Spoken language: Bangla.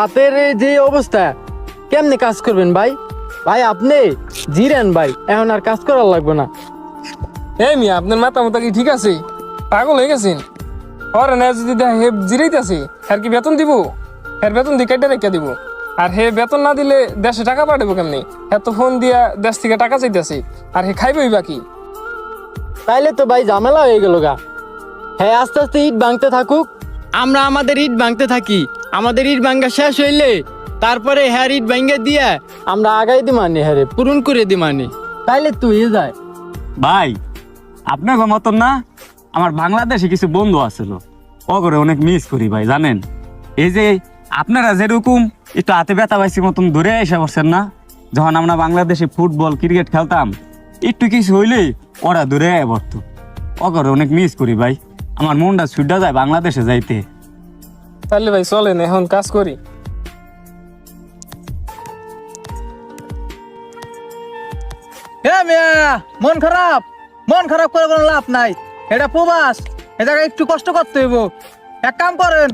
হাতের এই যে অবস্থা, কেমনে কাজ করবেন ভাই? ভাই আপনি জিরেন ভাই, এখন আর কাজ করার লাগবে না। এই মিয়া, আপনার মাথা মতো কি ঠিক আছে? পাগল হয়ে গেছেন? ওর না যদি হে জিরাইতেছে, আর কি বেতন দিব? এর বেতন দিয়ে কেটে রেখে দিব। আর হে বেতন না দিলে দেশে টাকা পাঠাবো কেমনি? এত ফোন দিয়া দেশ থেকে টাকা চাইতেছে, আর হে খাইবই বাকি। তাইলে তো ভাই ঝামেলা হয়ে গেল গা। হ্যাঁ, আস্তে আস্তে ইট ভাঙতে থাকুক, আমরা আমাদের ইট ভাঙতে থাকি। আমাদের ইট ভাঙ্গা শেষ হইলে তারপরে হ্যাঁ ইট ভাঙ্গা দিয়ে আমরা আগাই দিমানি, হ্যাঁ পূরণ করে দিমানি। তাইলে তো হয়ে যায়। ভাই আপনার মতন না, আমার বাংলাদেশে কিছু বন্ধু আছিল, ও করে অনেক মিস করি ভাই। জানেন, এই যে আপনারা যেরকম একটু হাতে ব্যথা পাইছি মতন ধরে এসে বসছেন না, যখন আমরা বাংলাদেশে ফুটবল ক্রিকেট খেলতাম, একটু কিছু হইলেই ওরা ধরে পড়তো। ও করে অনেক মিস করি ভাই, আমার মনটা ছুটে যায় বাংলাদেশে যাইতে। তাহলে ভাই চলেন এখন কাজ করি। মন খারাপ করে কোনো লাভ নাই। এটা প্রবাস, এ জায়গায় একটু কষ্ট করতে হইব। এক কাম করেন,